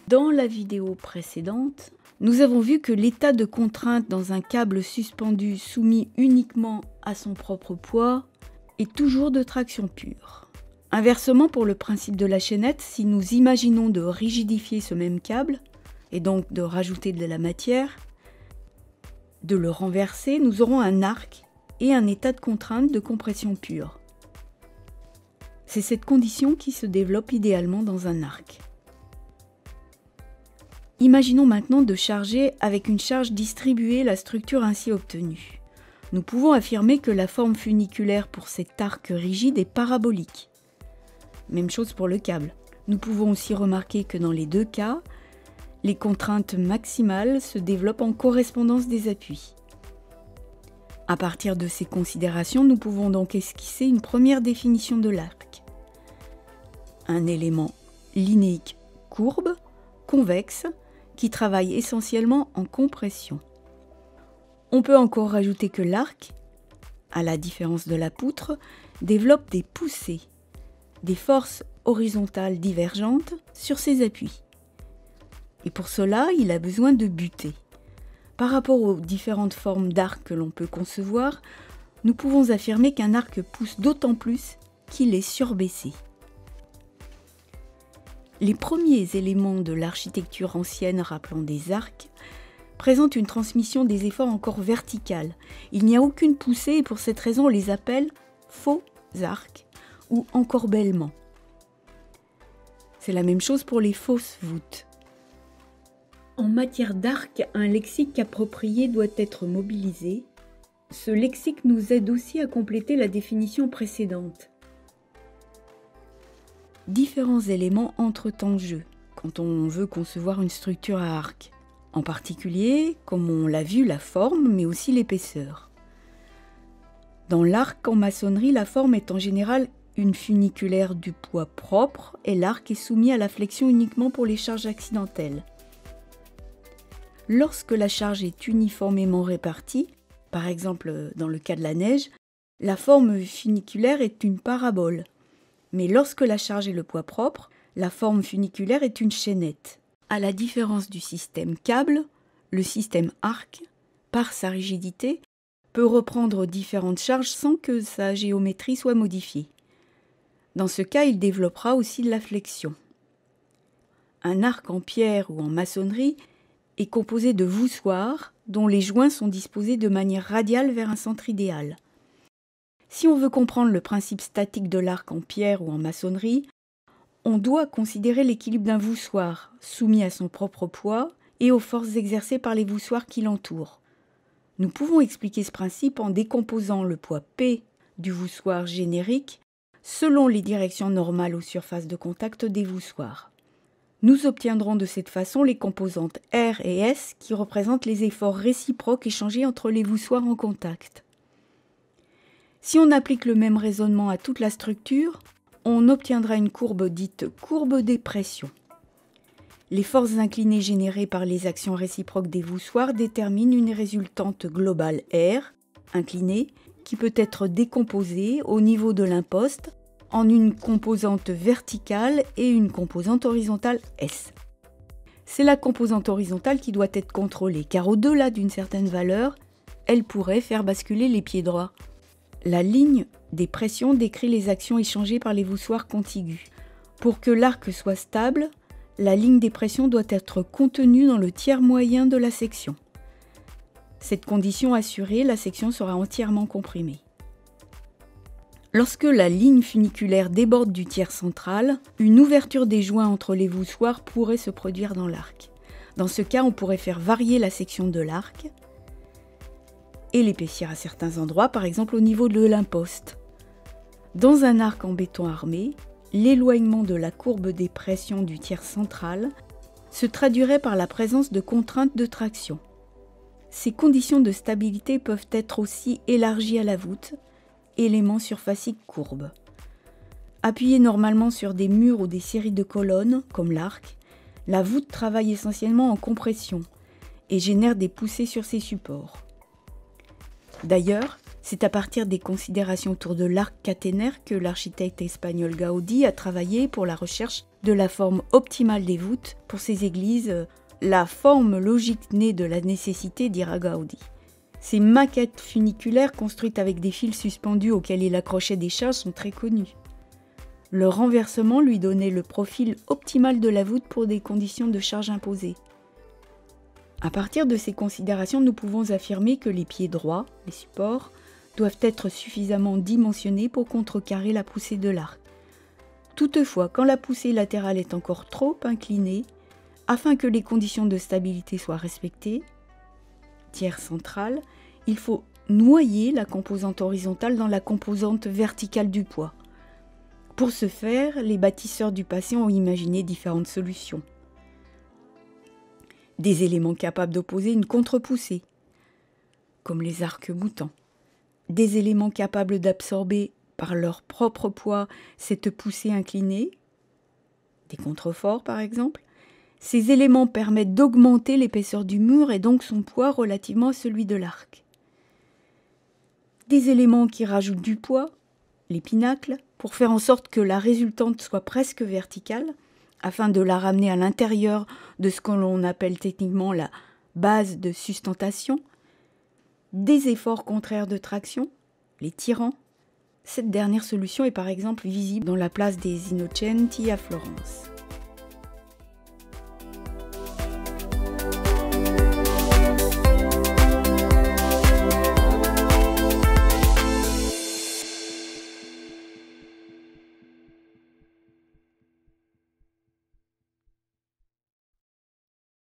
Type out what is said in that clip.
Dans la vidéo précédente, nous avons vu que l'état de contrainte dans un câble suspendu soumis uniquement à son propre poids est toujours de traction pure. Inversement, pour le principe de la chaînette, si nous imaginons de rigidifier ce même câble, et donc de rajouter de la matière, de le renverser, nous aurons un arc et un état de contrainte de compression pure. C'est cette condition qui se développe idéalement dans un arc. Imaginons maintenant de charger avec une charge distribuée la structure ainsi obtenue. Nous pouvons affirmer que la forme funiculaire pour cet arc rigide est parabolique. Même chose pour le câble. Nous pouvons aussi remarquer que dans les deux cas, les contraintes maximales se développent en correspondance des appuis. À partir de ces considérations, nous pouvons donc esquisser une première définition de l'arc. Un élément linéique courbe, convexe, qui travaille essentiellement en compression. On peut encore rajouter que l'arc, à la différence de la poutre, développe des poussées, des forces horizontales divergentes sur ses appuis. Et pour cela, il a besoin de buter. Par rapport aux différentes formes d'arc que l'on peut concevoir, nous pouvons affirmer qu'un arc pousse d'autant plus qu'il est surbaissé. Les premiers éléments de l'architecture ancienne rappelant des arcs présentent une transmission des efforts encore verticale. Il n'y a aucune poussée et pour cette raison on les appelle faux arcs ou encorbellement. C'est la même chose pour les fausses voûtes. En matière d'arc, un lexique approprié doit être mobilisé. Ce lexique nous aide aussi à compléter la définition précédente. Différents éléments entrent en jeu quand on veut concevoir une structure à arc. En particulier, comme on l'a vu, la forme, mais aussi l'épaisseur. Dans l'arc en maçonnerie, la forme est en général une funiculaire du poids propre et l'arc est soumis à la flexion uniquement pour les charges accidentelles. Lorsque la charge est uniformément répartie, par exemple dans le cas de la neige, la forme funiculaire est une parabole. Mais lorsque la charge est le poids propre, la forme funiculaire est une chaînette. À la différence du système câble, le système arc, par sa rigidité, peut reprendre différentes charges sans que sa géométrie soit modifiée. Dans ce cas, il développera aussi de la flexion. Un arc en pierre ou en maçonnerie est composé de voussoirs dont les joints sont disposés de manière radiale vers un centre idéal. Si on veut comprendre le principe statique de l'arc en pierre ou en maçonnerie, on doit considérer l'équilibre d'un voussoir soumis à son propre poids et aux forces exercées par les voussoirs qui l'entourent. Nous pouvons expliquer ce principe en décomposant le poids P du voussoir générique selon les directions normales aux surfaces de contact des voussoirs. Nous obtiendrons de cette façon les composantes R et S qui représentent les efforts réciproques échangés entre les voussoirs en contact. Si on applique le même raisonnement à toute la structure, on obtiendra une courbe dite courbe des pressions. Les forces inclinées générées par les actions réciproques des voussoirs déterminent une résultante globale R, inclinée, qui peut être décomposée au niveau de l'imposte en une composante verticale et une composante horizontale S. C'est la composante horizontale qui doit être contrôlée, car au-delà d'une certaine valeur, elle pourrait faire basculer les pieds droits. La ligne des pressions décrit les actions échangées par les voussoirs contigus. Pour que l'arc soit stable, la ligne des pressions doit être contenue dans le tiers moyen de la section. Cette condition assurée, la section sera entièrement comprimée. Lorsque la ligne funiculaire déborde du tiers central, une ouverture des joints entre les voussoirs pourrait se produire dans l'arc. Dans ce cas, on pourrait faire varier la section de l'arc et l'épaissir à certains endroits, par exemple au niveau de l'imposte. Dans un arc en béton armé, l'éloignement de la courbe des pressions du tiers central se traduirait par la présence de contraintes de traction. Ces conditions de stabilité peuvent être aussi élargies à la voûte, élément surfacique courbe. Appuyée normalement sur des murs ou des séries de colonnes, comme l'arc, la voûte travaille essentiellement en compression et génère des poussées sur ses supports. D'ailleurs, C'est à partir des considérations autour de l'arc caténaire que l'architecte espagnol Gaudí a travaillé pour la recherche de la forme optimale des voûtes pour ces églises, la forme logique née de la nécessité, dira Gaudí. Ces maquettes funiculaires construites avec des fils suspendus auxquels il accrochait des charges sont très connues. Le renversement lui donnait le profil optimal de la voûte pour des conditions de charge imposées. À partir de ces considérations, nous pouvons affirmer que les pieds droits, les supports, doivent être suffisamment dimensionnés pour contrecarrer la poussée de l'arc. Toutefois, quand la poussée latérale est encore trop inclinée, afin que les conditions de stabilité soient respectées, tiers central, il faut noyer la composante horizontale dans la composante verticale du poids. Pour ce faire, les bâtisseurs du passé ont imaginé différentes solutions. Des éléments capables d'opposer une contre-poussée, comme les arcs-boutants. Des éléments capables d'absorber par leur propre poids cette poussée inclinée, des contreforts par exemple. Ces éléments permettent d'augmenter l'épaisseur du mur et donc son poids relativement à celui de l'arc. Des éléments qui rajoutent du poids, les pinacles, pour faire en sorte que la résultante soit presque verticale, afin de la ramener à l'intérieur de ce que l'on appelle techniquement la base de sustentation. Des efforts contraires de traction, les tirants. Cette dernière solution est par exemple visible dans la place des Innocenti à Florence.